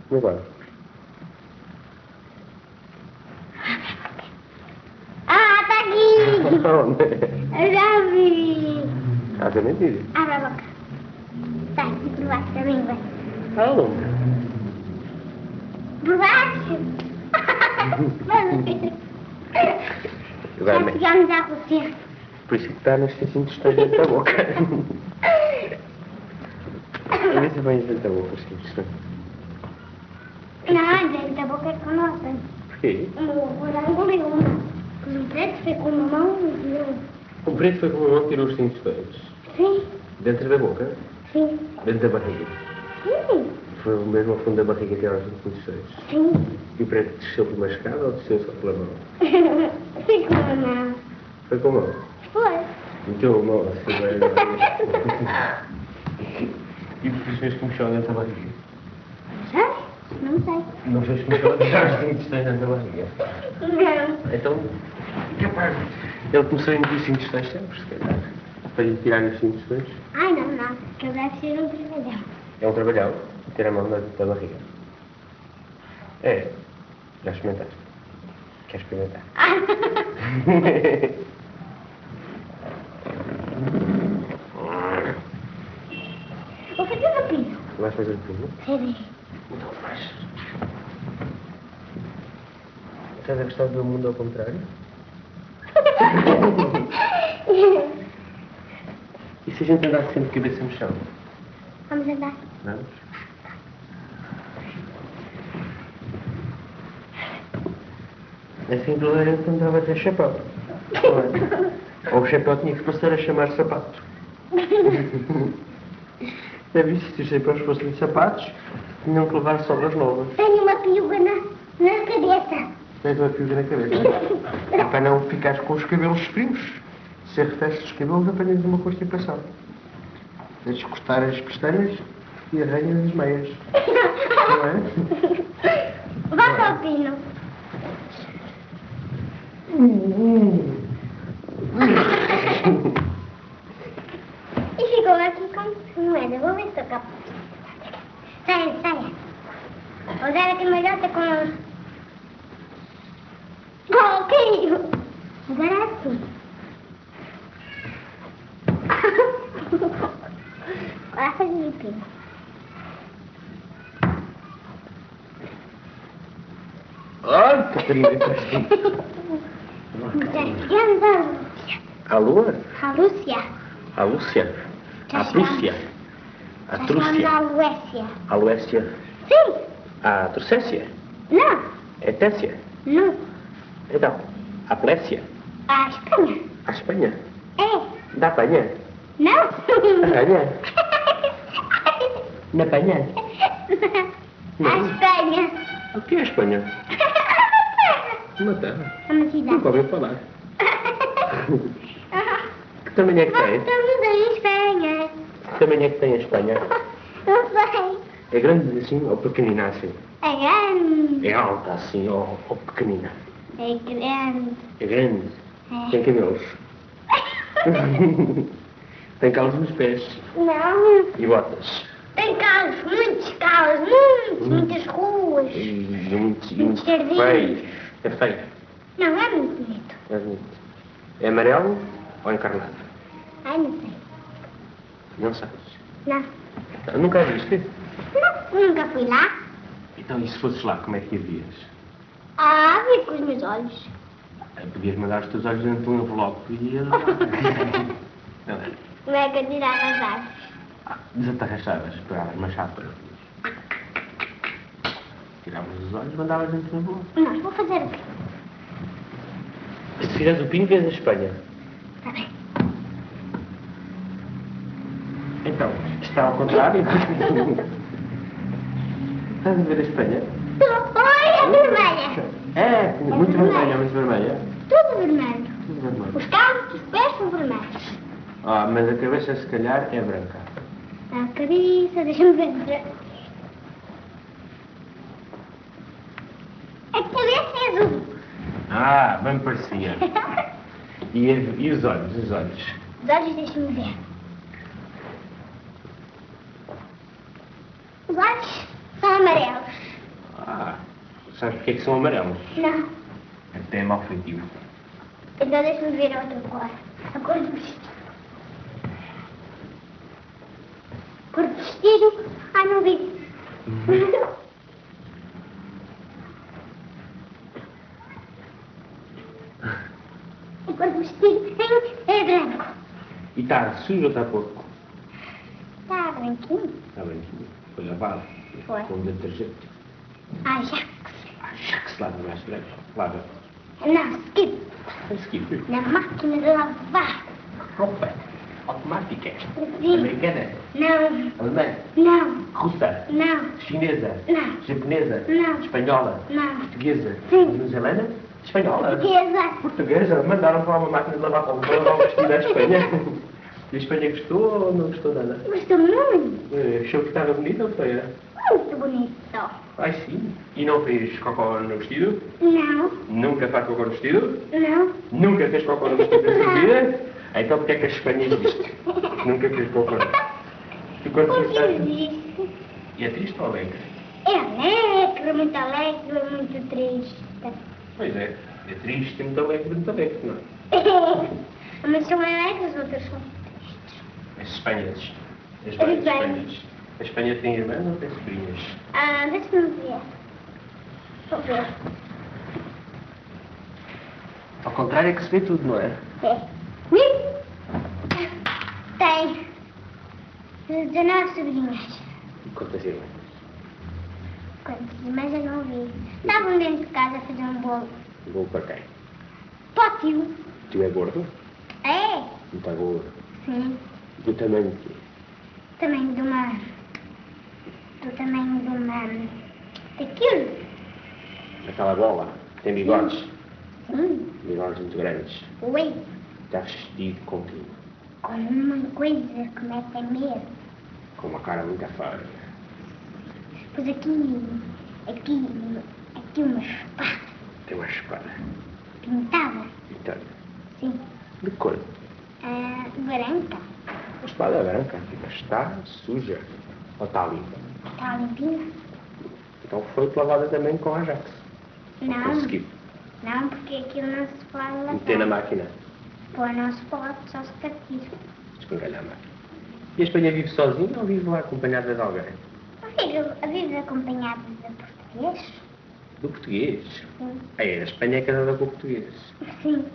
Como vai? Ah, tá aqui! Onde? Eu já vi! Ah, é mentira. Abre a boca. Tá aqui por baixo também, vai. Aonde? Por baixo! Vai-me. Já chegamos à Rússia. Por isso que está nas intestinos dentro da boca. A ver se vai dentro da boca, assim. Não, dentro da boca é com nota. Porquê? O orango leu uma. O preto foi com uma mão e leu. O preto foi como uma mão tirou os cintos todos. Sim, Dentro da boca? sim. Dentro da barriga. Sim, Foi o mesmo ao fundo da barriga tirar os cintos todos. sim. E o preto desceu por uma escada ou desceu só pela mão? Foi com uma mão. Foi com a mão. Foi. Meteu a mão assim, vai na barriga. E depois fez como chão dentro da barriga. Já? Não sei. Não fez como chão tirar os cintos dentro da barriga. Não. Então, capaz. Ele começou a emitir cintos todos sempre, se calhar. Para lhe tirar os cintos todos. Ai, não, não. Que deve ser um trabalhão. É um trabalhão, ter a mão da barriga. É. Já experimentaste? Quer experimentar? Vou fazer o pino. Vais fazer o pino? Sim. Então faz. Estás a gostar do mundo ao contrário? E se a gente andasse sempre de cabeça no chão? Vamos andar. Vamos? Assim toda a gente andava a ter chapéu. Não é? Ou o chapéu tinha que passar a chamar sapato. Já viste, se os chapéus fossem sapatos, tinham que levar solas novas. Tenho uma piuga na cabeça. Tens uma piuga na cabeça. É para não ficares com os cabelos primos. Se arrefeces os cabelos, apanhas uma constipação. Tens de cortar as pestanas e arranhas as meias. Não é? Vá ao pino. E ficou aqui com moeda. Vou ver se estou capaz. Saia, saia. Vou dar aqui uma gata com... Com o queijo. Agora assim. Agora fazer o pino. Ai, Catarina, Já chegamos a Lua? à Lúcia. A Lúcia? Já A Prússia? A Já chegamos Trússia? à Luécia. A Luécia? Sim. A Trucécia? Não. É Técia? Não. Então, a Plécia? À Espanha. A Espanha? É. Da Panha? Não. Apanha? Na Panha? À Espanha. O que é a Espanha? Uma terra. É uma cidade. Nunca ouviu falar. Que tamanho é que tem? Estamos em Espanha. Que tamanho é que tem a Espanha? Não sei. É grande assim ou pequenina assim? É grande. É alta assim ou pequenina? É grande. É grande? É. Tem cabelos? Tem calos nos pés Não. e botas? Tem calos, muitos calos, muitas ruas. E muitos Muitos jardins. feios. É feio? Não, é muito bonito. É bonito. É amarelo ou encarnado? Ai, não sei. Não sabes. Não. Nunca a viste? Não, nunca fui lá. Então, e se fosses lá, como é que a vias? Ah, vi com os meus olhos. Podias mandar os teus olhos dentro de um envelope e ia lá. Não é? Como é que eu tirava as árvores? Desatarrachavas, pegavas uma chapa. Tiravas os olhos e mandavas dentro de um envelope. Não, vou fazer o quê? Se fizeres o pino, vês a Espanha. Está bem. Então, está ao contrário. Estás a ver a Espanha? Oi, é vermelha. É, muito vermelha. vermelha, muito vermelha. Tudo vermelho. Tudo vermelho. Os carros dos pés são vermelhos. Ah, mas a cabeça se calhar é branca. A cabeça, deixa-me ver. A cabeça é azul. Ah, bem parecia. E os olhos, os olhos? Os olhos, deixa-me ver. Os olhos são amarelos. Ah, sabes porque é que são amarelos? Não. Até é mau feitio. Então deixa-me ver a outra cor. A cor do vestido. Cor do vestido? Ah, não vi. A cor do vestido é branco. E está sujo ou está pouco? Está branquinho. Está branquinho. Foi lavado. Foi. Com detergente. Ah, já. Ah, já que se lava mais branco. Lava. Não, skip. Skip. Na máquina de lavar. Roupa. Automática. Sim. Americana. Não. Alemã. Não. Russa. Não. Chinesa. Não. Japonesa. Não. Espanhola. Não. Portuguesa. Sim. Venezuelana. Espanhola. Portuguesa. Portuguesa. Mandaram para uma máquina de lavar para lavar o vestido à Espanha. E a Espanha gostou ou não gostou nada? Gostou muito. Achou que estava bonita ou feia? Muito bonito. Ai sim. E não fez cocó no vestido? Não. Nunca faz cocó no vestido? Não. Nunca fez cocó no vestido da sua vida? Então porque é que a Espanha existe? Nunca fez cocó. E quando Porque pensaste- existe. E é triste ou alegre? É alegre, muito triste. Pois é. É triste, muito alegre, não é? Mas são alegres, os outros são tristes. As Espanhas. As As várias Espanhas. Espanhas. A Espanha tem irmãs ou tem sobrinhas? Ah, deixa-me ver. Vou ver. Ao contrário é que se vê tudo, não é? É. Tem 19 sobrinhas. E quantas irmãs? Quantas? Mas eu não vi. Estavam dentro de casa a fazer um bolo. Vou para quem? Para o tio. Tu é gordo? É? Não está gordo. Sim. Do tamanho de quê? Tamanho de uma... Do tamanho de uma... Daquilo. Aquela bola. Tem bigodes. Sim. Bigodes muito grandes. Oi. Está vestido com quê? Com uma coisa que mete medo. Com uma cara muito feia. Pois aqui uma espada Tem uma espada. pintada. Então, Sim. de cor. Branca. A espada é branca. Mas está suja. Ou está limpa? Está limpinha. Então foi lavada também com Ajax. Não. Consegui. Não, porque aquilo não se pode lavar. Meter na máquina. Pô, não se pode, só se partir. Escangalhar a máquina. E a Espanha vive sozinha ou vive lá acompanhada de alguém? Vive acompanhado de português? Do português? Sim. Aí a Espanha é casada com português. Sim.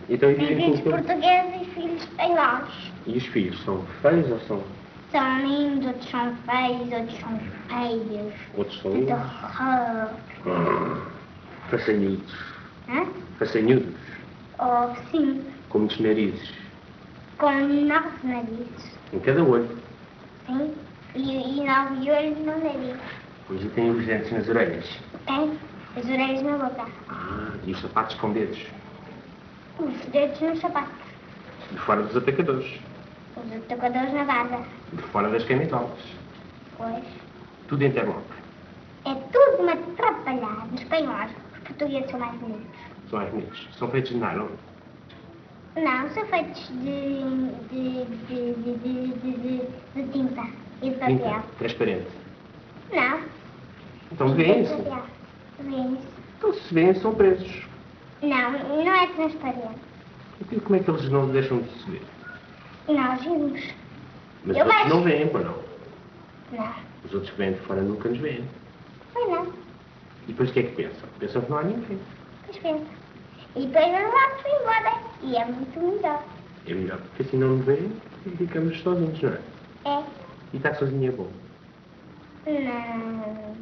Então Tem vivem filhos com... portugueses e filhos espanhóis. E os filhos são feios ou são... São lindos, outros são feios, outros são feios. Outros são Muito lindos? horror. Façanhudos. Hã? Façanhudos. Ou sim, Com muitos narizes. com 9 narizes. Em cada olho. Sim. E 9 olhos no nariz. Pois e têm os dentes nas orelhas. Tem as orelhas na boca. Ah, e os sapatos com dedos. Os dedos nos sapatos. De fora dos atacadores. Os atacadores na barba. De fora das camisolas. Pois. Tudo interlock. É tudo uma atrapalhada. Os espanhóis. Os portugueses são mais bonitos. São as minhas. São feitos de nylon. Não, são feitos de tinta e de papel. Tinta. Transparente. Não. Então De vêem-se. papel. Vêem-se. Então se vêem são presos. Não, não é transparente. E como é que eles não deixam de se ver? Nós vimos. Mas Eu os outros vejo. não veem, pois não. Não. Os outros que vêm de fora nunca nos veem. Pois não. E depois o que é que pensam? Pensam que não há ninguém. Pois pensa. E depois nós vamos embora. E é muito melhor. É melhor, porque assim não nos veem e ficamos sozinhos, não é? É. E estar sozinho é bom. Não.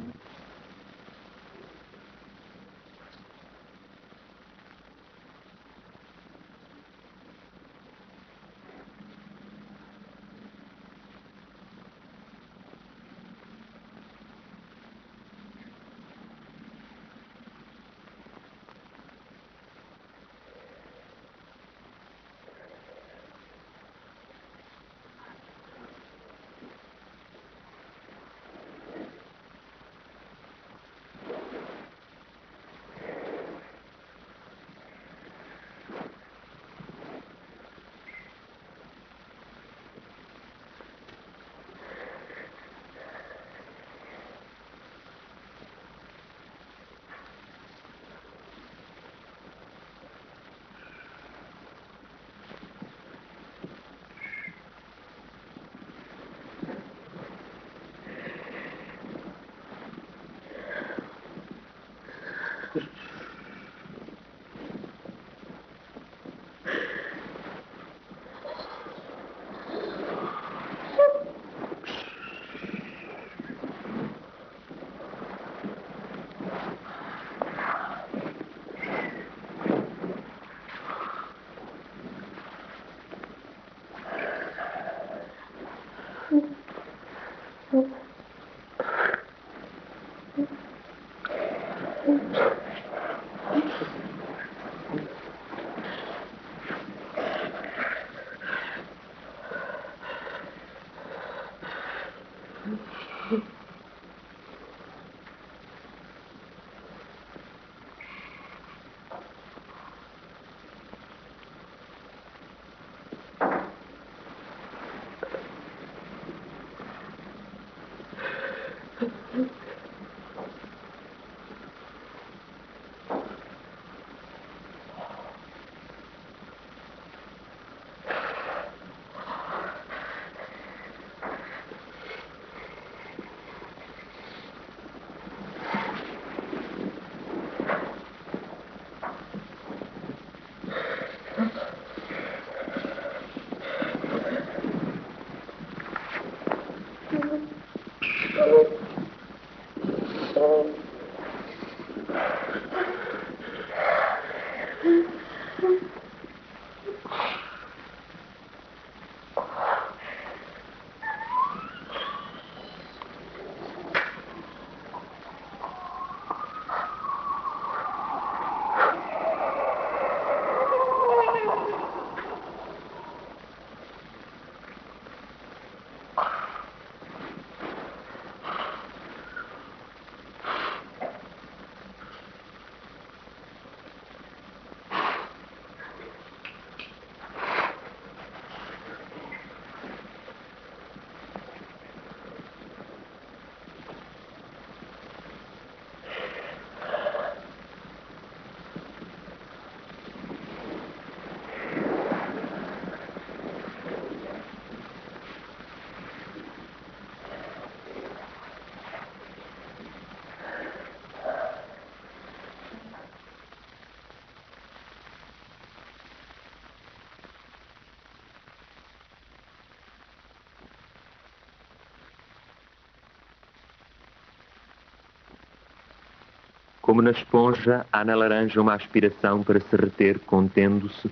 Como na esponja, há na laranja uma aspiração para se reter, contendo-se,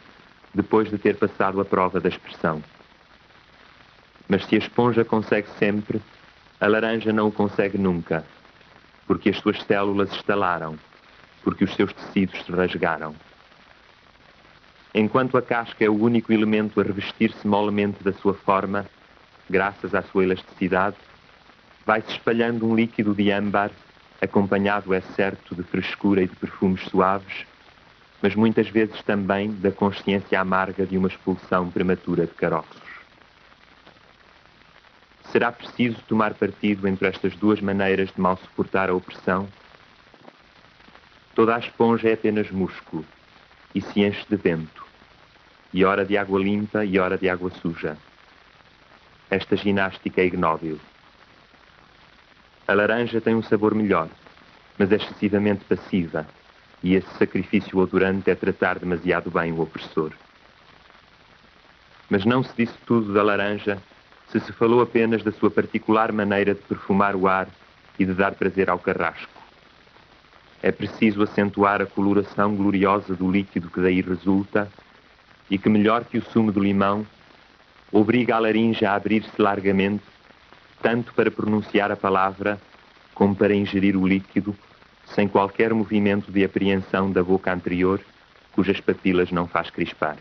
depois de ter passado a prova da expressão. Mas se a esponja consegue sempre, a laranja não o consegue nunca, porque as suas células estalaram, porque os seus tecidos se rasgaram. Enquanto a casca é o único elemento a revestir-se molemente da sua forma, graças à sua elasticidade, vai-se espalhando um líquido de âmbar, acompanhado, é certo, de frescura e de perfumes suaves, mas muitas vezes também da consciência amarga de uma expulsão prematura de caroços. Será preciso tomar partido entre estas duas maneiras de mal suportar a opressão? Toda a esponja é apenas músculo e se enche de vento, e ora de água limpa e ora de água suja. Esta ginástica é ignóbil. A laranja tem um sabor melhor, mas é excessivamente passiva, e esse sacrifício odorante é tratar demasiado bem o opressor. Mas não se disse tudo da laranja se se falou apenas da sua particular maneira de perfumar o ar e de dar prazer ao carrasco. É preciso acentuar a coloração gloriosa do líquido que daí resulta e que, melhor que o sumo do limão, obriga a laringe a abrir-se largamente, tanto para pronunciar a palavra como para ingerir o líquido, sem qualquer movimento de apreensão da boca anterior, cujas papilas não faz crispar.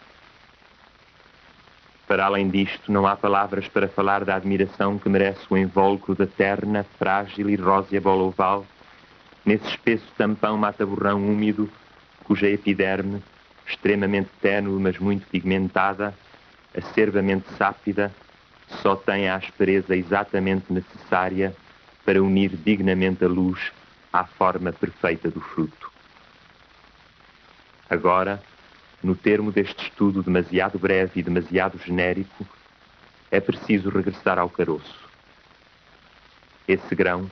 Para além disto, não há palavras para falar da admiração que merece o invólucro da terna, frágil e rósea bola oval, nesse espesso tampão mata-borrão úmido, cuja epiderme, extremamente ténue mas muito pigmentada, acerbamente sápida, só tem a aspereza exatamente necessária para unir dignamente a luz à forma perfeita do fruto. Agora, no termo deste estudo demasiado breve e demasiado genérico, é preciso regressar ao caroço. Esse grão,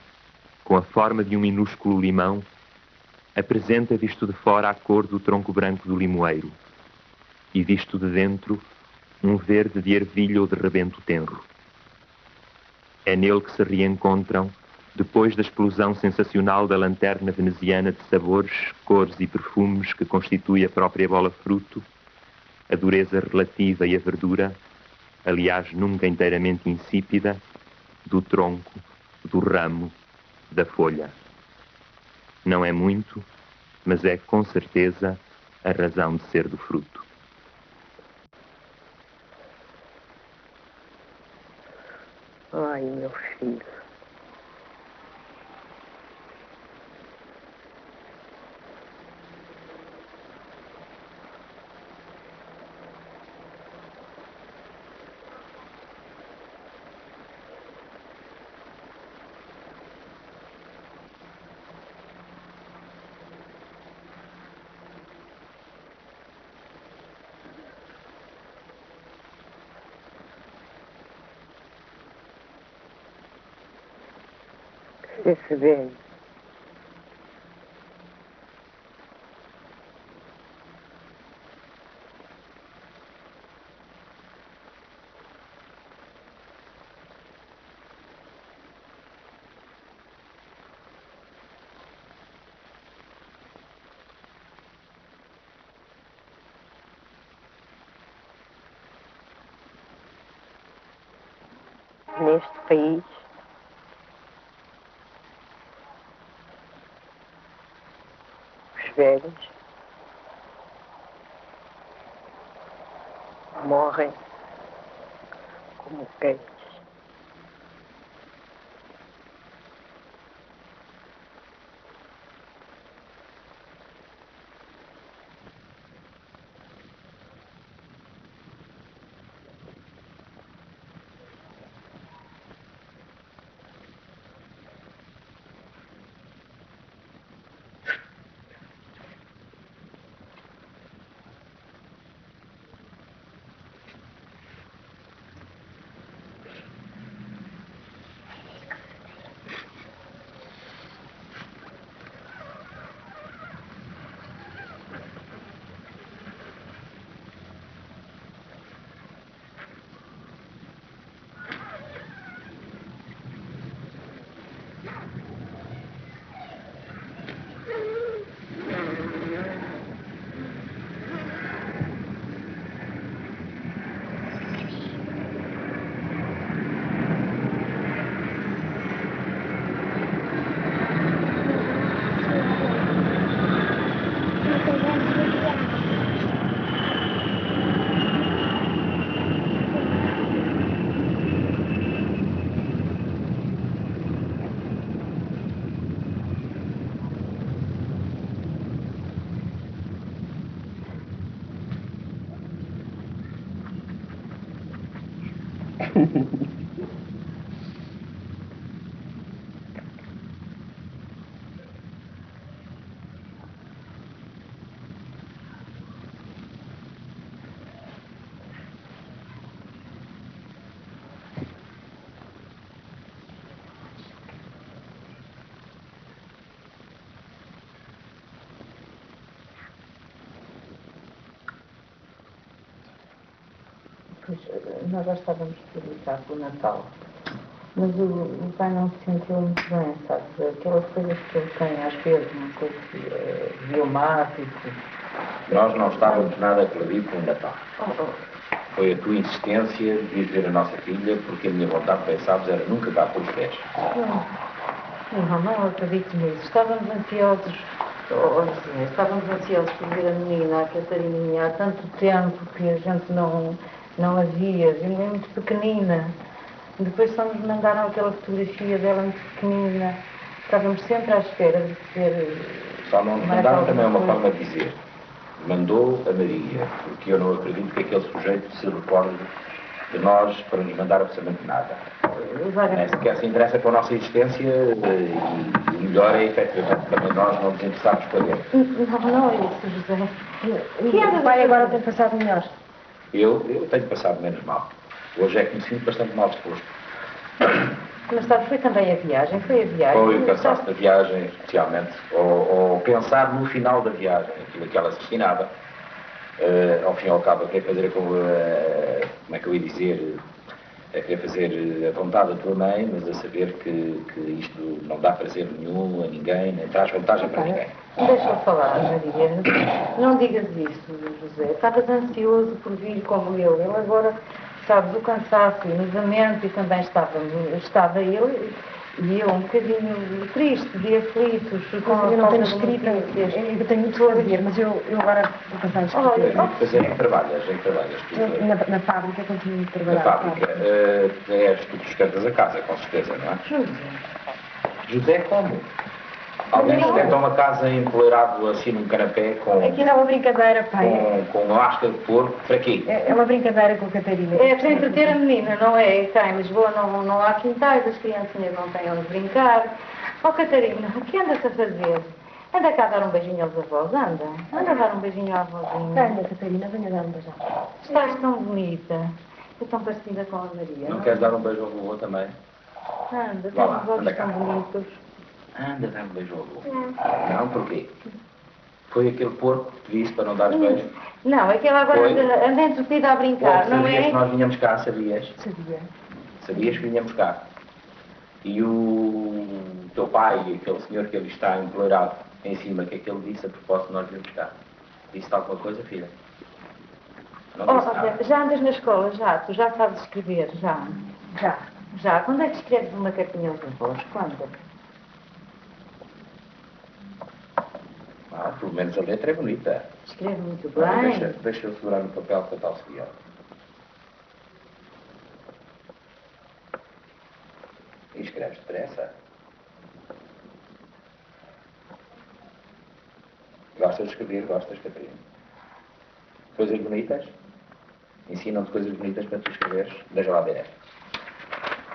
com a forma de um minúsculo limão, apresenta visto de fora a cor do tronco branco do limoeiro e visto de dentro um verde de ervilha ou de rebento tenro. É nele que se reencontram, depois da explosão sensacional da lanterna veneziana de sabores, cores e perfumes que constitui a própria bola-fruto, a dureza relativa e a verdura, aliás nunca inteiramente insípida, do tronco, do ramo, da folha. Não é muito, mas é com certeza a razão de ser do fruto. Ai, meu filho. Esse bem. Neste país, os velhos morrem como cães. Pois, nós já estávamos preparados para o Natal, mas o pai não se sentiu muito bem, sabe? Aquelas coisas que ele tem às vezes, uma coisa reumático. Nós não estávamos nada perdidos com o Natal. Foi a tua insistência de ir ver a nossa filha, porque a minha vontade, pensávamos, era nunca cá por os pés. Não acredito nisso. Estávamos ansiosos por ver a menina, a Catarininha, há tanto tempo que a gente não a via, muito pequenina. Depois só nos mandaram aquela fotografia dela muito pequenina. Estávamos sempre à espera de ver. Só não nos mandaram também uma forma de dizer. Mandou a Maria, porque eu não acredito que aquele sujeito se recorde de nós para nos mandar absolutamente nada. Nem sequer se interessa com a nossa existência e melhor é efetivamente também nós não nos interessarmos por ele. Não é isso, José. O pai agora tem passado melhor. Eu tenho passado menos mal. Hoje é que me sinto bastante mal disposto. Mas sabe, foi também a viagem, Foi o cansaço da viagem, especialmente, ou pensar no final da viagem, aquilo que ela assassinava. Ao fim e ao cabo, a querer fazer como é que eu ia dizer, a querer fazer a vontade da tua mãe, mas a saber que isto não dá prazer nenhum a ninguém, nem traz vantagem para ninguém. Deixa-me falar, Maria. Não digas isso, José. Estavas ansioso por vir como eu. Ele agora sabes, o cansaço, o isolamento, e também estava ele e eu um bocadinho triste, de aflitos, com a Eu não tenho falta de escrita, notícias. eu tenho muito a fazer, mas eu agora vou passar a escrever. Fazer em que trabalhas? Na fábrica continuo a Na trabalhar. fábrica. És tu que sustentas a casa, com certeza, não é? José como? Alguém sustenta uma casa empoleirado assim num canapé com... Aquilo é uma brincadeira, pai. Com uma lasca de porco, para quê? É uma brincadeira com a Catarina. É para entreter a menina, não é? Cá em Lisboa não há quintais, as criancinhas não têm onde brincar. Oh, Catarina, o que andas a fazer? Anda cá a dar um beijinho aos avós, anda. Anda a dar um beijinho à avózinha. Anda, Catarina, venha dar um beijão. Estás tão bonita. É tão parecida com a Maria. Não queres dar um beijo ao vovô também? Anda, Vá tens lá, os olhos anda cá. tão bonitos. Anda, dá um beijo ao vovô. Não, porquê? Foi aquele porco que te disse para não dares beijo? Não, aquela agora Foi? anda entretida a brincar, não Sabias é? que nós vinhamos cá, sabias? Sabia. Sabias que vinhamos cá? E o teu pai, aquele senhor que ali está empoleirado em cima, que é que ele disse a propósito de nós virmos cá? Disse-te alguma coisa, filha? Não Oh, disse nada. já andas na escola, já? Tu já sabes escrever, já? Já. Já? Quando é que escreves uma cartinha aos avós? Quando? Pelo menos a letra é bonita. Escreve muito Olha, bem. deixa eu segurar no papel para tal seguir. E escreves depressa. Gostas de escrever, gostas, Catarina? Coisas bonitas? Ensinam-te coisas bonitas para tu escreveres? Deixa lá ver esta.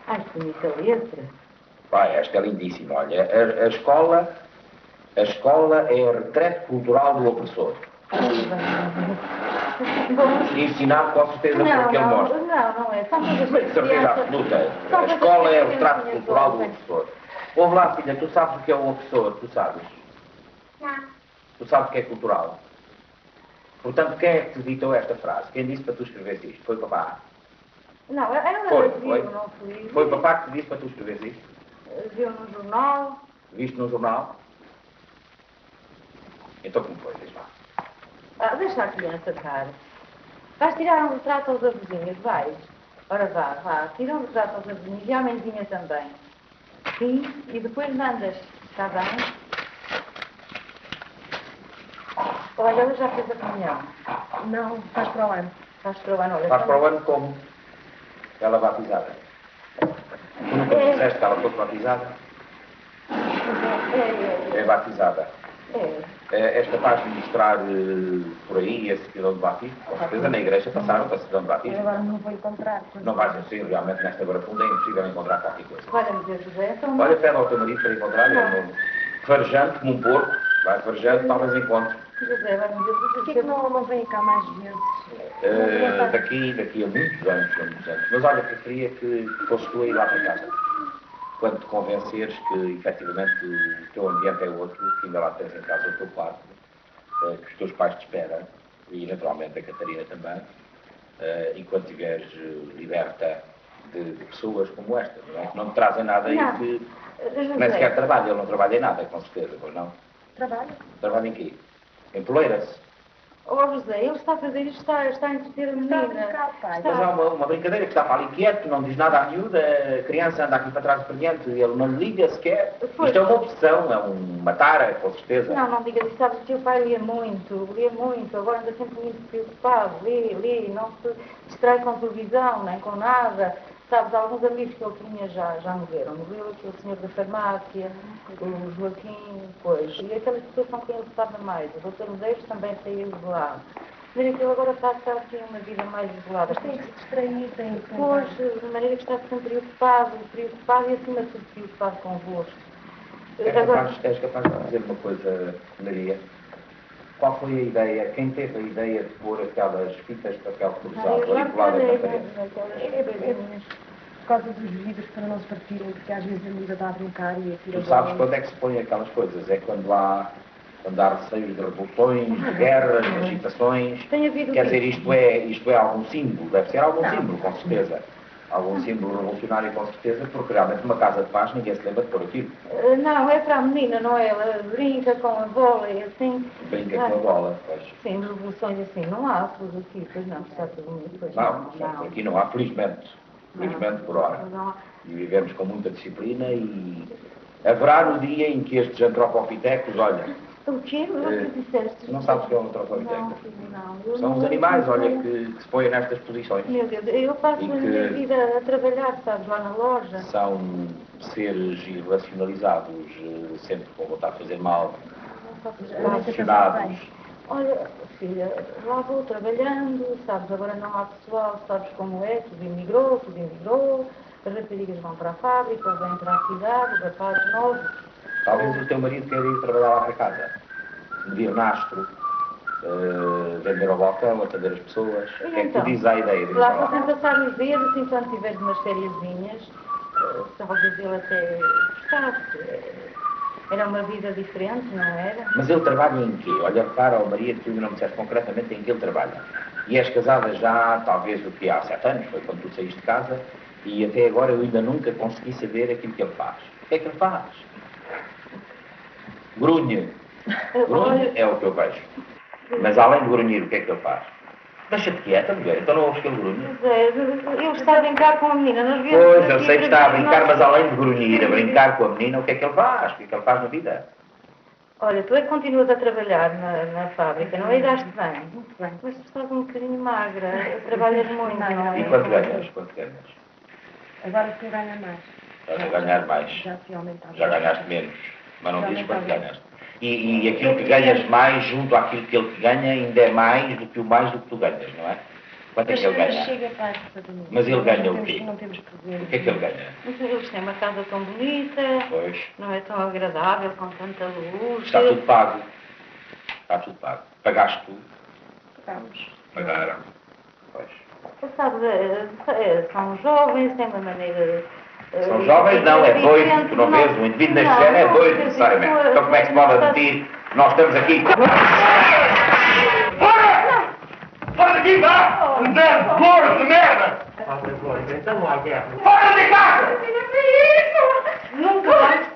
Ai, que bonita letra. Vai, esta é lindíssima. Olha, a escola é a retrete cultural do opressor. Ensinar com certeza porque ele mostra. Não é. São coisas Mas de certeza absoluta. A escola é o retrato cultural do opressor. Ouve lá, filha, tu sabes o que é um opressor? Tu sabes? Não. Tu sabes o que é cultural? Portanto, quem é que te ditou esta frase? Quem disse para tu escreveres isto? Foi papá? Não, eu não Foi. não fui. Foi papá que te disse para tu escreveres isto? Viu no jornal. Viste no jornal? Então como foi? Diz lá. Deixa a criança estar. Vais tirar um retrato aos avôzinhos, vais? Ora vá, tira um retrato aos avôzinhos e à mãezinha também. Sim, e depois mandas, está bem? Olha, ela já fez a comunhão. Não, faz para o ano. Faz para o ano, olha. Faz para o ano como? Ela batizada. Tu nunca me disseste que ela fosse batizada? É batizada. És capaz de mostrar por aí esse certidão de batismo? Com certeza na igreja passaram para certidão de Eu batismo. agora não vou encontrar. Não vais assim, realmente nesta barafunda é impossível encontrar qualquer coisa. Olha-me ver, José, então... Olha, pede ao teu marido para encontrar, ele não... farejante como um porco, vai farejante, talvez encontre. José, vai-me ver... Porquê que não vem cá mais vezes? Daqui a muitos anos. Mas olha, preferia que fosses tu a ir lá para casa. Quando te convenceres que efetivamente o teu ambiente é outro, que ainda lá tens em casa o teu quarto, que os teus pais te esperam, e naturalmente a Catarina também, e quando estiveres liberta de pessoas como esta, não é? Que não te trazem nada e que nem sequer trabalha, ele não trabalha em nada, com certeza, pois não? Trabalho. Trabalha em quê? Em poleiras. Oh, José, ele está a fazer isto, está a entreter a menina. Está a brincar, pai. Mas há uma brincadeira que está para ali quieto, não diz nada à miúda, a criança anda aqui para trás e para diante, ele não lhe liga sequer. Pois. Isto é uma obsessão, é uma tara, com certeza. Não diga isso, sabes que o pai lia muito, agora anda sempre muito preocupado, lê, não se distrai com televisão, nem com nada. Sabes, alguns amigos que ele tinha já morreram. Morreu aquele senhor da farmácia, o Joaquim, pois, e aquela situação que ele estava mais. O doutor Medeiros também saiu de lá. De maneira que ele agora está a estar assim uma vida mais isolada. Mas tem que se distrair, tem que... Pois, de maneira que está sempre preocupado e acima de tudo preocupado convosco. És capaz de dizer uma coisa, Maria? Qual foi a ideia? Quem teve a ideia de pôr aquelas fitas de papel cruzado ali coladas na parede? Por causa dos vidros, para não se partirem, porque às vezes a miúda está a brincar e atira... Tu sabes quando é que se põe aquelas coisas? É quando há receios de revoluções, de guerras, de agitações. Tem havido Quer dizer, isto é algum símbolo, deve ser algum símbolo, com certeza. Algum símbolo revolucionário, com certeza, porque realmente uma casa de paz ninguém se lembra de pôr aquilo. Não, é para a menina, não é? Ela brinca com a bola e assim. Brinca com a bola, pois. Sim, revoluções assim, não há tudo aqui, pois não, está tudo muito pois Não, aqui não há, felizmente. Felizmente por hora. Não há. E vivemos com muita disciplina e haverá no dia em que estes antropofitecos, olha, O quê? O que disseste? não sabes o que é um Não, antropofiteco? filho, não. Eu São não- os animais, olha, que se põem nestas posições. Meu Deus, eu passo E a minha vida a trabalhar, sabes, lá na loja. São seres irracionalizados, sempre com vontade de fazer mal, apaixonados. Olha, filha, lá vou trabalhando, sabes, agora não há pessoal, sabes como é, tudo imigrou, as raparigas vão para a fábrica, vêm para a cidade, os rapazes novos. Talvez o teu marido queira ir trabalhar lá para casa, medir nastro, vender ao balcão, atender as pessoas. O que é que tu dizes à ideia de ir Lá para lá? podem passar os dias, assim, quando tiveres umas fériasinhas, talvez ele até gostasse. Era uma vida diferente, não era? Mas ele trabalha em quê? Olha, repara, Maria, tu ainda não me disseste concretamente em que ele trabalha. E és casada já, talvez, o que há 7 anos, foi quando tu saíste de casa, e até agora eu ainda nunca consegui saber aquilo que ele faz. O que é que ele faz? Grunhe. Grunhe é o que eu vejo. Mas além de grunhir, o que é que ele faz? Deixa-te quieta, mulher. Então não ouves que ele grunhe? Eu estava a brincar com a menina, nós viemos Pois, eu aqui sei que para está a ver brincar, nós- mas além de grunhir, a brincar com a menina, o que é que ele faz? O que é que ele faz na vida? Olha, tu é que continuas a trabalhar na fábrica, não é? E daste bem. Muito bem. Mas tu estás um bocadinho magra, trabalhas muito, não é? E quanto ganhas? Quanto ganhas? Agora se ganha mais. Estás a ganhar mais. Já se aumentava. Já ganhaste menos. Mas não Já dizes quanto aumentava. ganhaste. E aquilo que ganhas mais, junto àquilo que ele te ganha, ainda é mais do que tu ganhas, não é? Quanto é que ele ganha? Chega para exatamente. Mas ele ganha Não o temos- quê? Não temos problema. O que é que ele ganha? Mas eles têm uma casa tão bonita, Pois, não é tão agradável, com tanta luz. está tudo pago. Está tudo pago. Pagaste tu? Pagamos. Pagaram. Pois. Sabes, são jovens, têm uma maneira... São jovens? Não, é doido. Tu não vês? O indivíduo neste género é doido, necessariamente. Então como é que se pode admitir? Nós estamos aqui... Fora! Fora daqui, vá! Andando, gordo de merda! Então não há guerra. Fora de casa! Nunca mais...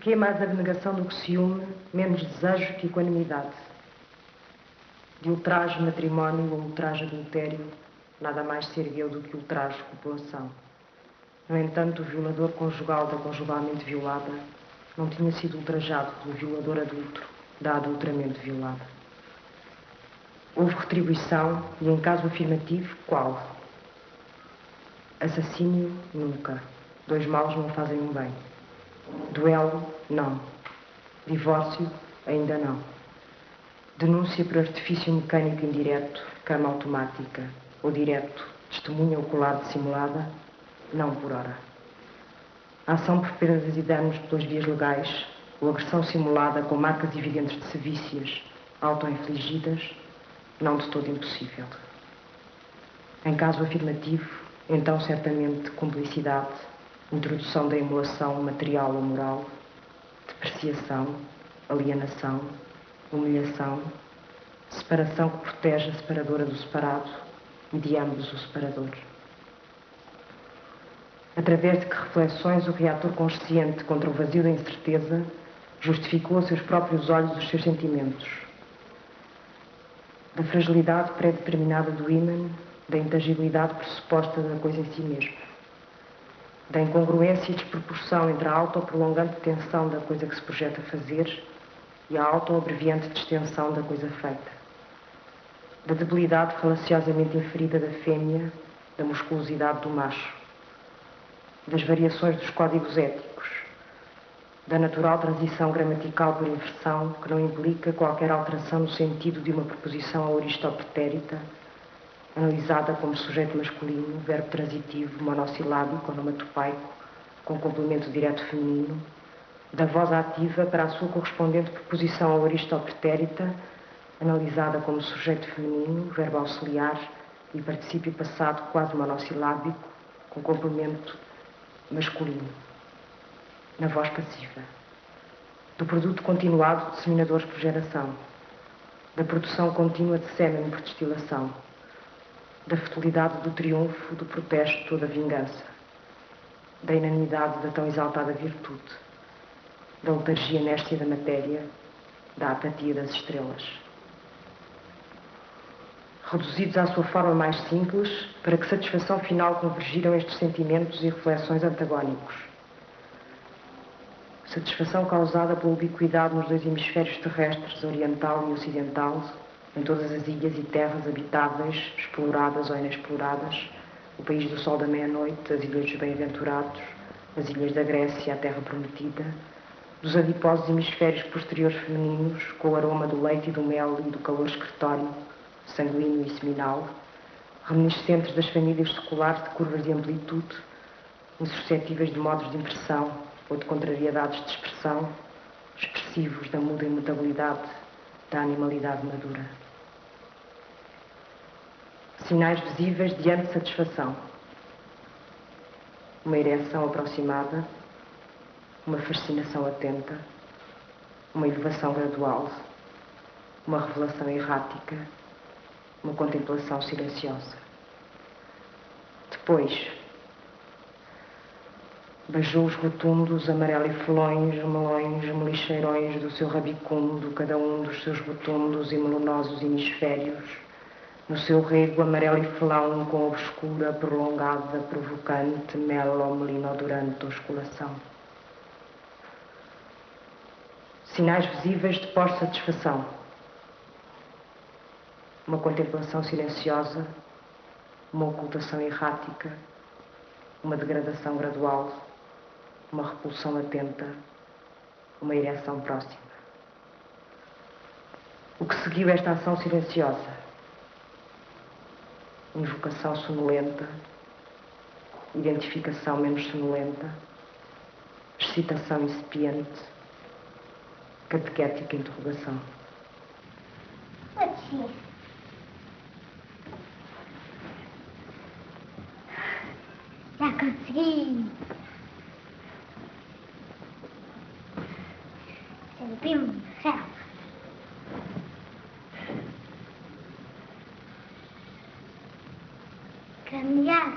que é mais abnegação do que ciúme, menos desejo que equanimidade. De ultraje matrimónio ou ultraje adultério, nada mais se ergueu do que ultraje copulação. No entanto, o violador conjugal da conjugalmente violada não tinha sido ultrajado pelo violador adulto da adulteramente violada. Houve retribuição e, em caso afirmativo, qual? Assassínio, nunca. Dois maus não fazem um bem. Duelo, não. Divórcio, ainda não. Denúncia por artifício mecânico indireto, cama automática, ou direto, testemunha ocular dissimulada, não por hora. Ação por perdas e danos pelas vias legais, ou agressão simulada com marcas evidentes de sevícias auto-infligidas, não de todo impossível. Em caso afirmativo, então certamente cumplicidade, introdução da emulação material ou moral, depreciação, alienação, humilhação, separação que protege a separadora do separado e de ambos o separador. Através de que reflexões o reator consciente contra o vazio da incerteza justificou a seus próprios olhos os seus sentimentos. Da fragilidade pré-determinada do ímã, da intangibilidade pressuposta da coisa em si mesma, da incongruência e desproporção entre a autoprolongante tensão da coisa que se projeta fazer e a auto-abreviante distensão da coisa feita, da debilidade falaciosamente inferida da fêmea, da musculosidade do macho, das variações dos códigos éticos, da natural transição gramatical por inversão que não implica qualquer alteração no sentido de uma preposição aoristopretérita, analisada como sujeito masculino, verbo transitivo, monossilábico, onomatopaico, com complemento direto feminino, da voz ativa para a sua correspondente preposição aoristopretérita, analisada como sujeito feminino, verbo auxiliar e particípio passado quase monossilábico, com complemento masculino, na voz passiva, do produto continuado de seminadores por geração, da produção contínua de sêmen por destilação, da fertilidade do triunfo, do protesto, da vingança, da inanidade da tão exaltada virtude, da letargia néstia da matéria, da apatia das estrelas. Reduzidos à sua forma mais simples, para que satisfação final convergiram estes sentimentos e reflexões antagónicos. Satisfação causada pela ubiquidade nos dois hemisférios terrestres, oriental e ocidental, em todas as ilhas e terras habitáveis, exploradas ou inexploradas, o país do sol da meia-noite, as ilhas dos bem-aventurados, as ilhas da Grécia, a terra prometida, dos adiposos hemisférios posteriores femininos, com o aroma do leite e do mel e do calor excretório, sanguíneo e seminal, reminiscentes das famílias seculares de curvas de amplitude, insuscetíveis de modos de impressão ou de contrariedades de expressão, expressivos da muda imutabilidade da animalidade madura. Sinais visíveis de antissatisfação. Uma ereção aproximada, uma fascinação atenta, uma elevação gradual, uma revelação errática, uma contemplação silenciosa. Depois, beijou os rotundos, amarelifolões, melões, melicheirões do seu rabicundo, cada um dos seus rotundos e melonosos hemisférios, no seu rego amarelifolão com obscura, prolongada, provocante, melo-melinodurante osculação. Sinais visíveis de pós-satisfação. Uma contemplação silenciosa, uma ocultação errática, uma degradação gradual, uma repulsão atenta, uma ereção próxima. O que seguiu esta ação silenciosa? Invocação sonolenta, identificação menos sonolenta, excitação incipiente, catequética interrogação. Pode ser. Já consegui. Subimos no céu. Caminhar.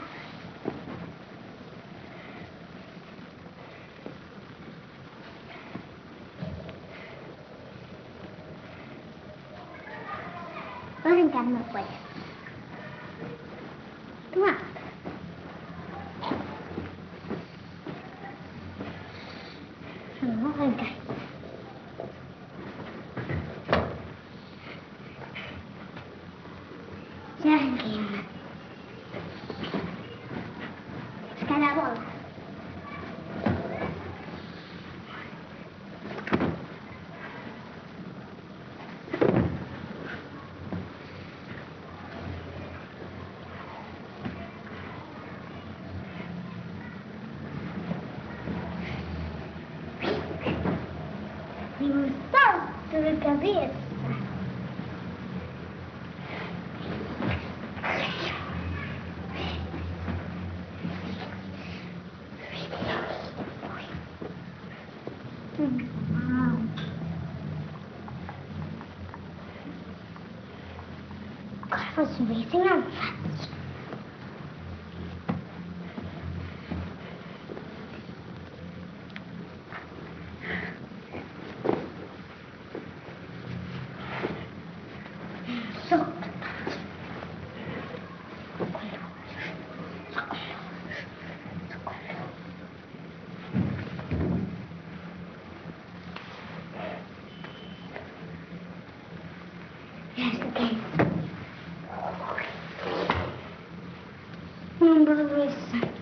arrancar uma coisa. Toma. Vou arrancar. Já arranquei uma. Buscar a bola. E um salto de cabeça. Agora vou subir sem almofadas. Balança.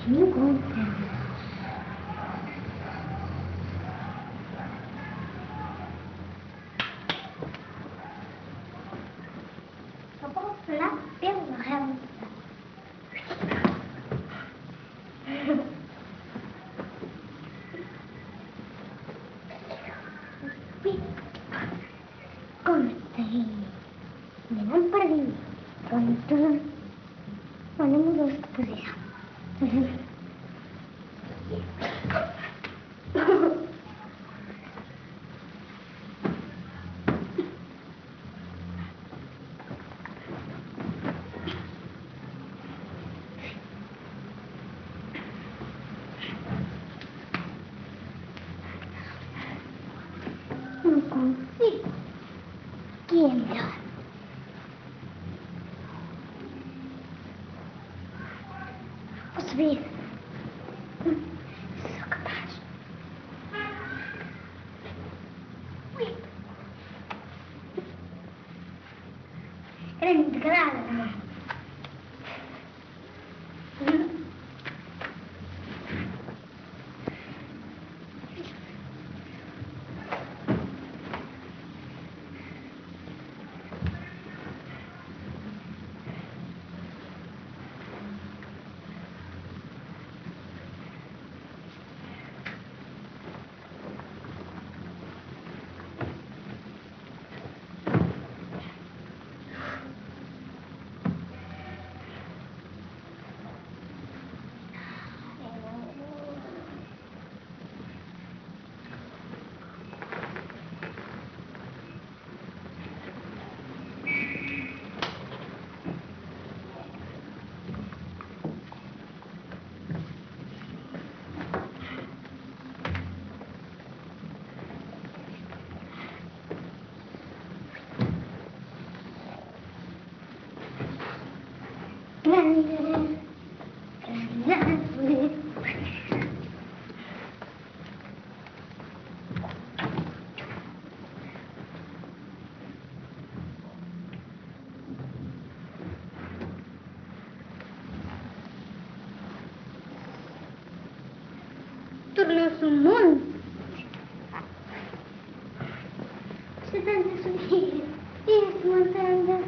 Não conta. Só posso falar pelo ramo. Contei. Ainda não perdi. Conto. Olha, mudou-se de posição. Não consigo. Que é melhor. Vou subir. Sou capaz. Ui. Grande grada. Tornou-se um monte. Você está a subir. Isso, montando.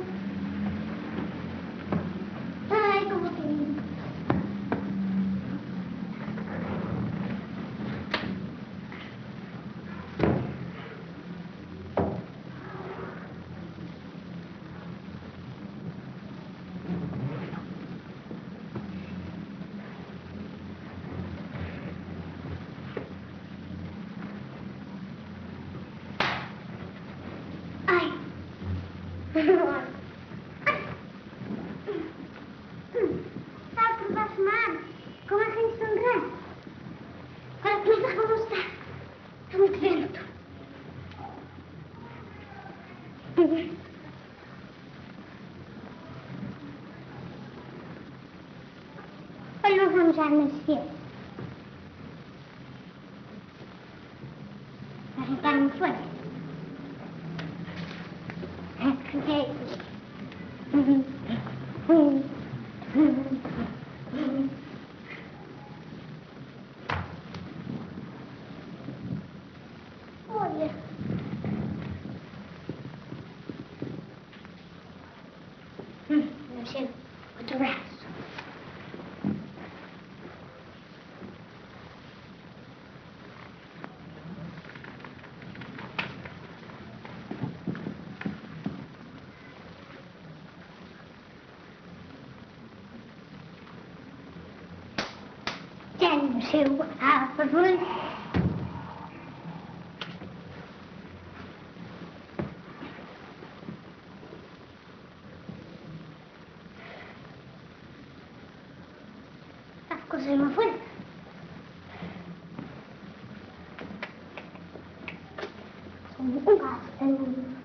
Ai, como tem. Está por baixo mar. Como é que isso não grande? Olha, começa a revolução. Está muito vento. Olha, nós vamos já nascer. Vai juntar muito forte. Olha. Nasceu outro braço. Já nasceu a árvore. Está a cozer uma folha. Um pássaro.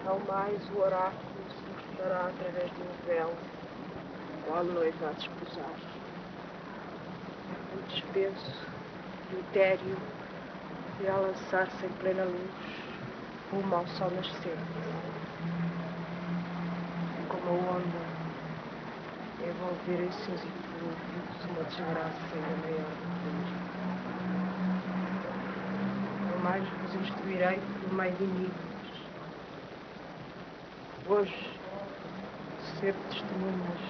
Ao mais o oráculo se mostrará através de um véu, qual noiva a desposar. O despeso e o tério irá lançar-se em plena luz, rumo ao sol nascente. Como a onda, envolver em seus eflúvios uma desgraça ainda maior do que mesmo. Ao mais vos instruirei por meio de enigmas. Hoje, ser testemunhas,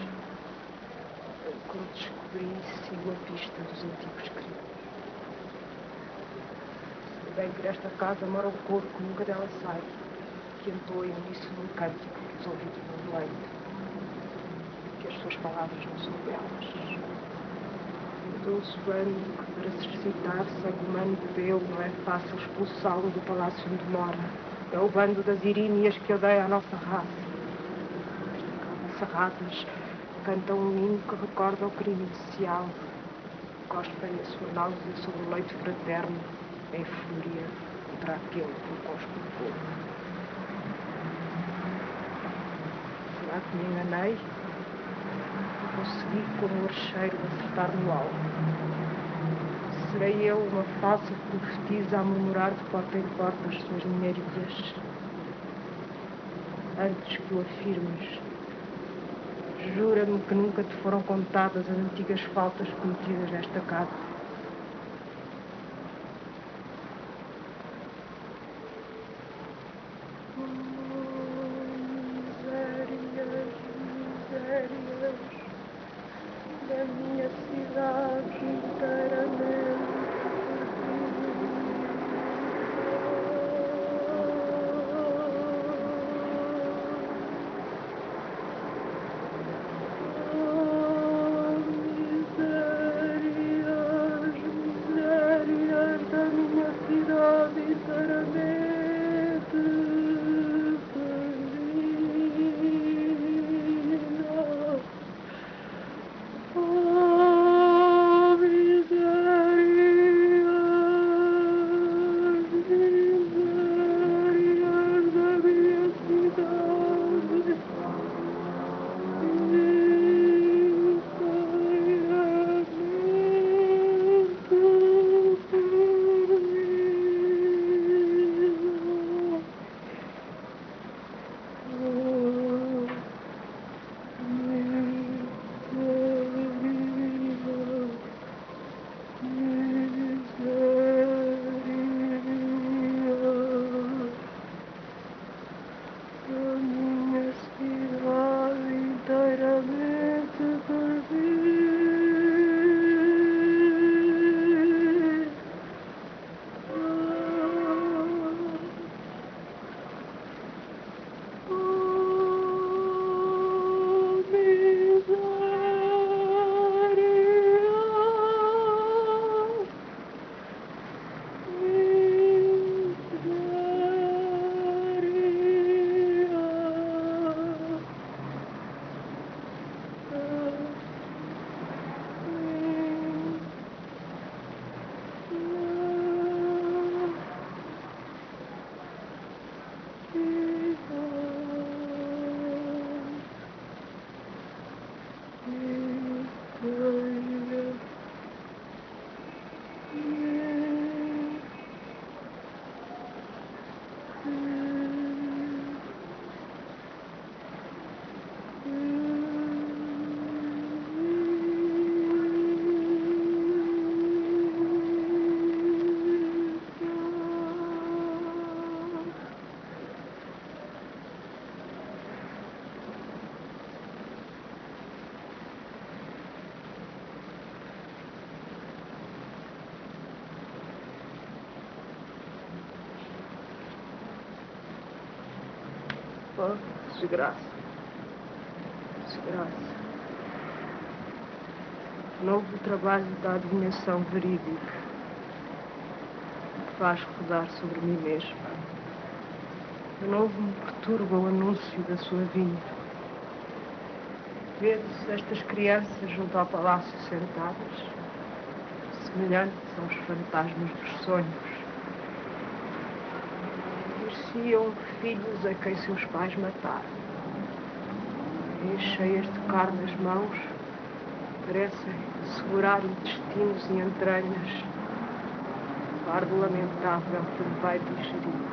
como descobri, sigo a pista dos antigos crimes. Sei bem que nesta casa mora um coro que nunca dela sai, que entoa em uníssono um cântico que os ouvidos não deleitam, que as suas palavras não são belas. O doce bando que para se recitar sem comando dele não é fácil expulsá-lo do palácio onde mora. É o bando das iríneas que odeia a nossa raça. As serratas cantam um hino que recorda o crime inicial. Cospem a sua náusea sobre o leito fraterno, em fúria contra aquele que o cospe o fogo. Será que me enganei? Consegui, como o archeiro, acertar no alvo. Serei eu uma falsa profetisa a murmurar de porta em porta as suas minharias? Antes que o afirmes, jura-me que nunca te foram contadas as antigas faltas cometidas nesta casa. Misérias da minha cidade inteiramente. Misérias da minha cidade inteiramente. Oh, desgraça. Desgraça. Novo trabalho da adivinhação verídica que faz rodar sobre mim mesma. De novo me perturba o anúncio da sua vinda. Vê-se estas crianças junto ao palácio sentadas, semelhantes aos fantasmas dos sonhos. Pareciam filhos a quem seus pais mataram. E cheias de carne nas mãos, parecem segurar intestinos e entranhas, fardo lamentável que me vai digerir.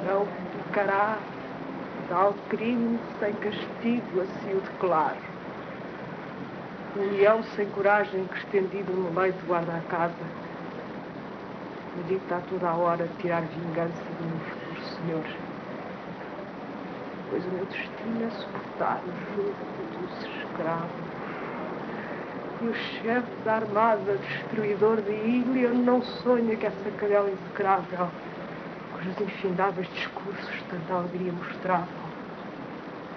Não ficará tal crime sem castigo, assim o declaro. Um leão sem coragem que, estendido no leito, guarda a casa, medita a toda a hora tirar vingança do meu futuro senhor. Pois o meu destino é suportar o jugo do doce escravo. E o chefe da armada, destruidor de ilha, não sonha que essa cadela execrável, cujos infindáveis discursos tanta alegria mostravam,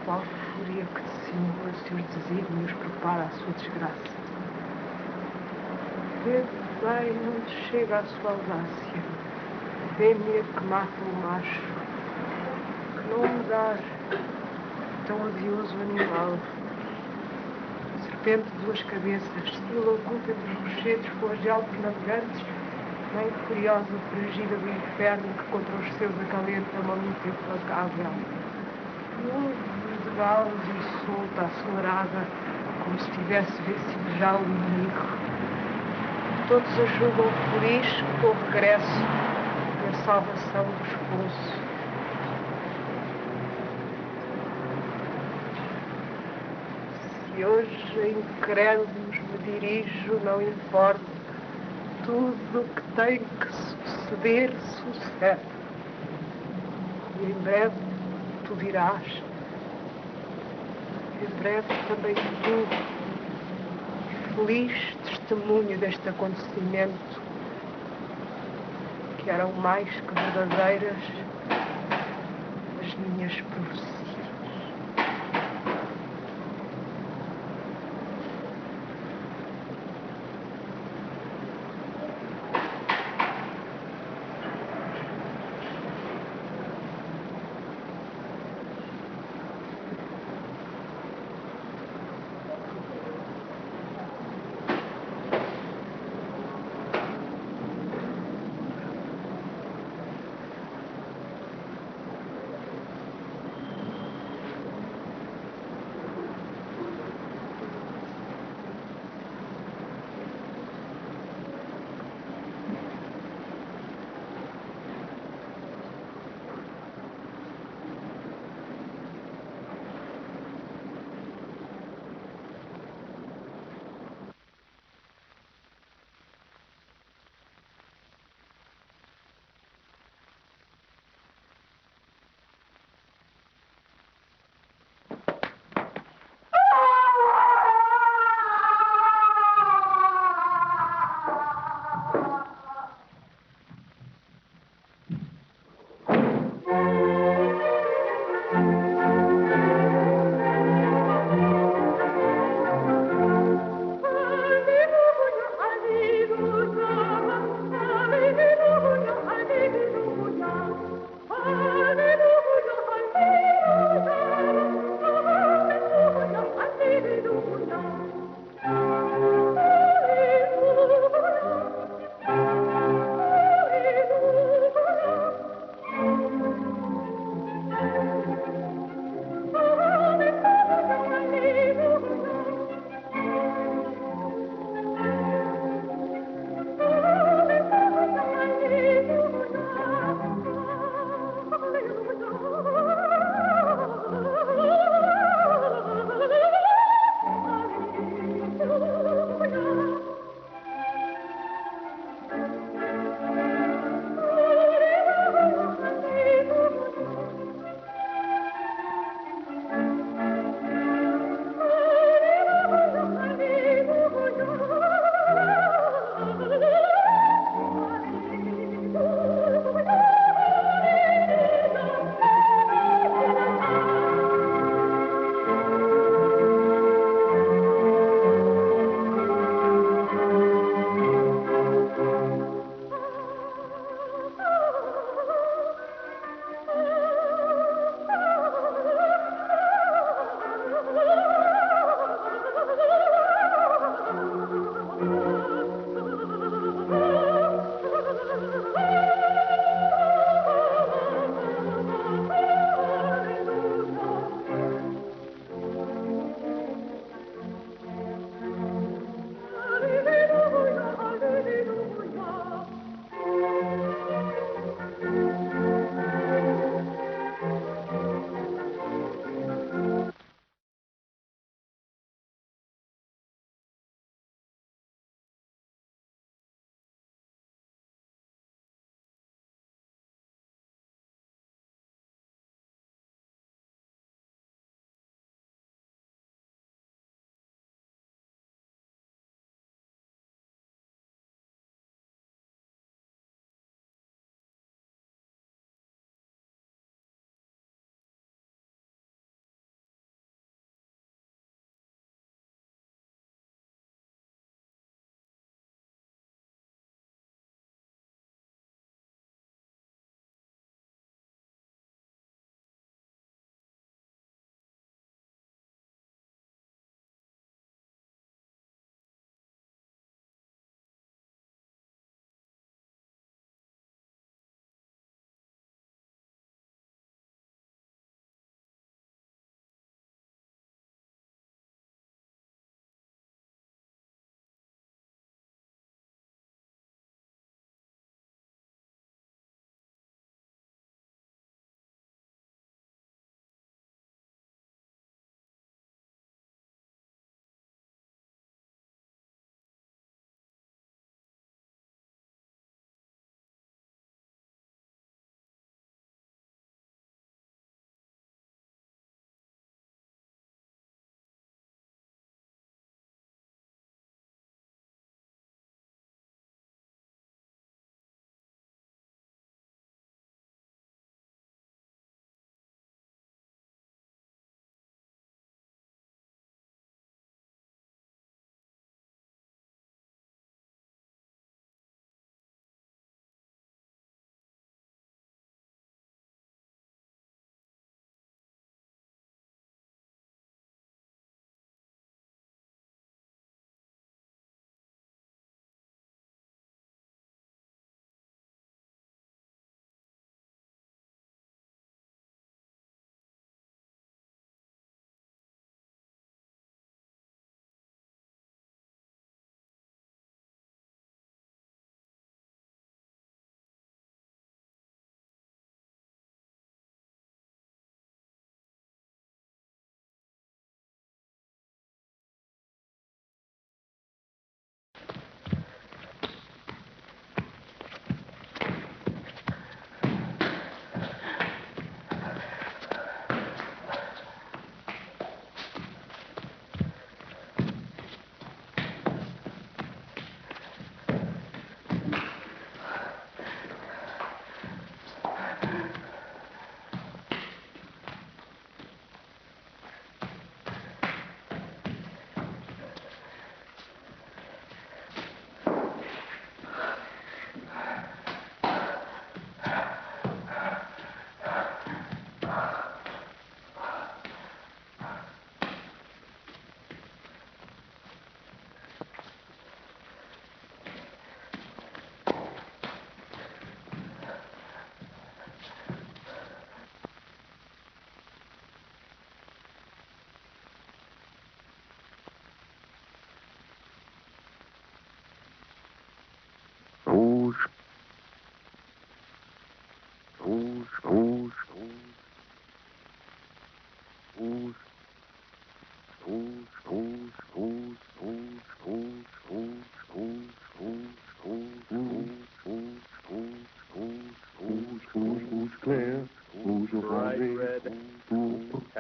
qual fúria que dissimula seus desígnios, prepara a sua desgraça. Vê bem onde chega a sua audácia, vê-me que mata o macho, que não me dá tão odioso animal. Serpente de duas cabeças, estilo oculta entre os rochedos, flagelo dos navegantes, mãe furiosa, frigida do inferno, que contra os seus acalenta uma luta implacável. Luzes de galos e solta, acelerada, como se tivesse vencido já o inimigo. Todos a julgam feliz com o regresso e a salvação do esposo. Se hoje incrédulos me dirijo, não importa. Tudo o que tem que suceder, sucede. E em breve tu virás. Em breve também tu, feliz testemunho deste acontecimento, que eram mais que verdadeiras as minhas profecias.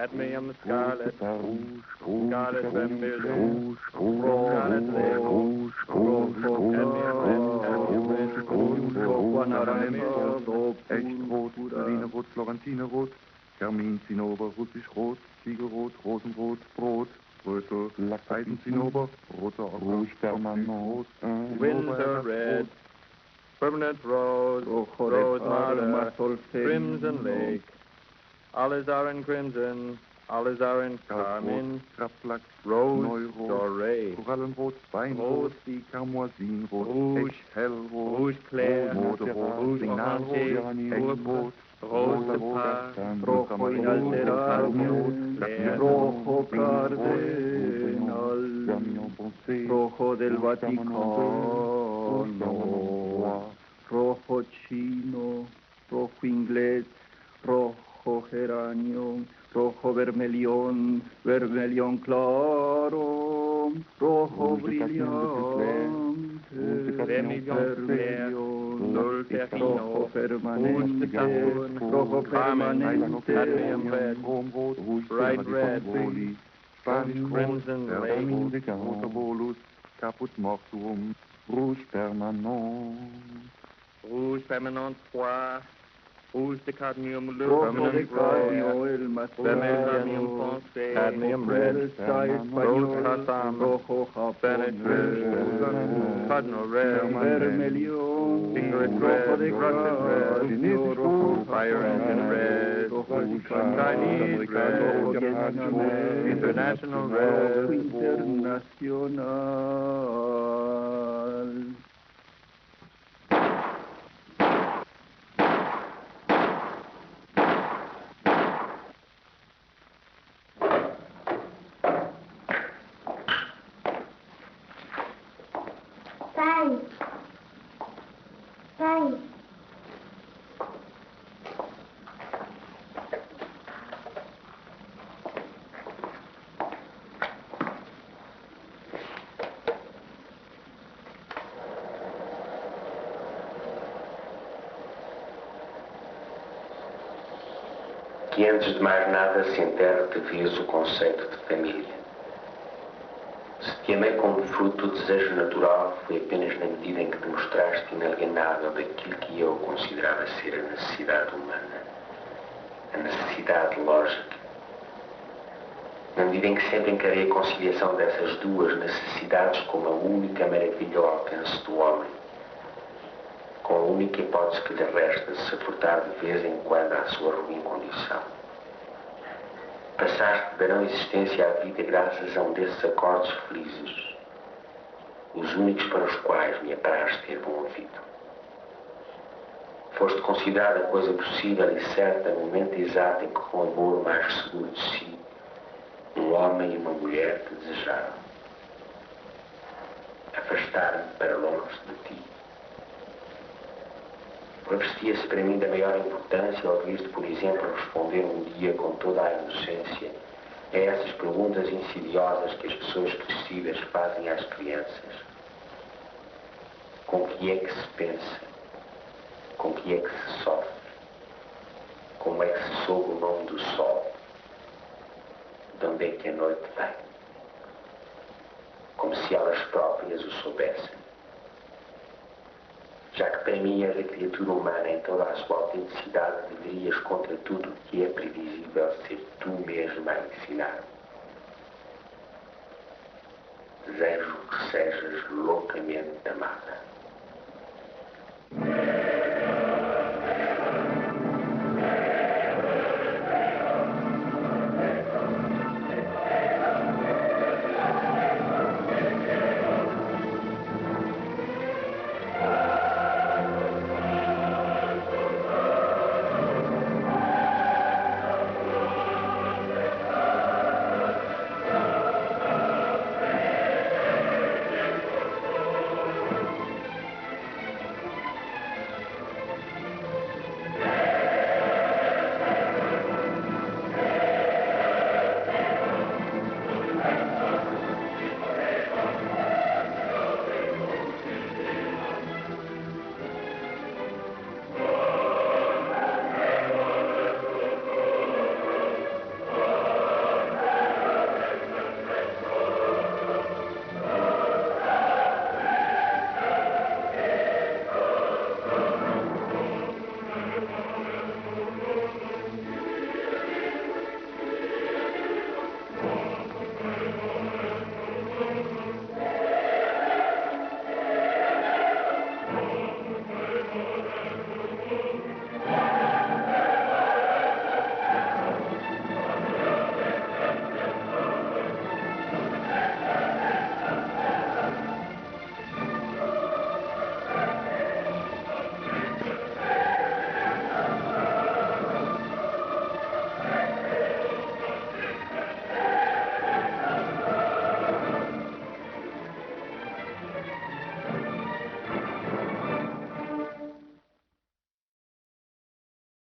cadmium, scarlet, scarlet vermilion, scarlet lead, Echtrot, Marinerot, Florentinerot, Karminzinnober, Russischrot, Ziegelrot, Rosenrot, Brot, Rötel, Eisenzinnober, roter Rouge Permanent, winter red, permanent rose, rose madder, crimson lake, alizarin crimson, alizarin carmine, Krapflax, rose Neurot, doré, Korallenrot, Weinrot, Karmoisinrot, rouge, Hellrot, rouge clair, rouge Signalrot, orangé, Hexrot, rose de Pars, rojo inalterable, rojo cardenal, rojo del Vaticano, rojo chino, rojo inglés, rojo geranio, rojo vermelión, vermelión claro, rojo brillante, vermelión, rojo permanente, rojo permanente, bright red, crimson lake, Bolus, Caput Mortuum, Rouge Permanent. rouge permanent froid, rouge de cadmium, le Rojo de permanent cadmio, rose, el más vermilion dorado, foncé, cadmium red, rose cassam, rojo Spanish red, japonés, cardinal red, vermelión, cigarette rojo red, de russet red, cadmio, rojo fire engine red, rojo Chinese red, international red, internacional. Pai. Pai. Que antes de mais nada se enterre de vez o conceito de família. Se te amei como fruto do desejo natural, foi apenas na medida em que demonstraste inalienável daquilo que eu considerava ser a necessidade humana, a necessidade lógica. Na medida em que sempre encarei a conciliação dessas duas necessidades como a única maravilha ao alcance do homem, com a única hipótese que lhe resta de se furtar de vez em quando à sua ruim condição. Passaste de darão existência à vida graças a um desses acordes felizes, os únicos para os quais me apraz ter bom ouvido. Foste considerada coisa possível e certa no momento exato em que, com amor mais seguro de si, um homem e uma mulher te desejaram. Afastaram-me para longe de ti. Revestia-se para mim da maior importância ouvir-te, por exemplo, responder um dia com toda a inocência a essas perguntas insidiosas que as pessoas crescidas fazem às crianças. Com que é que se pensa? Com que é que se sofre? Como é que se soube o nome do sol? De onde é que a noite vem? Como se elas próprias o soubessem. Já que para mim és a criatura humana em toda a sua autenticidade, deverias, contra tudo o que é previsível, ser tu mesma a ensinar. Desejo que sejas loucamente amada.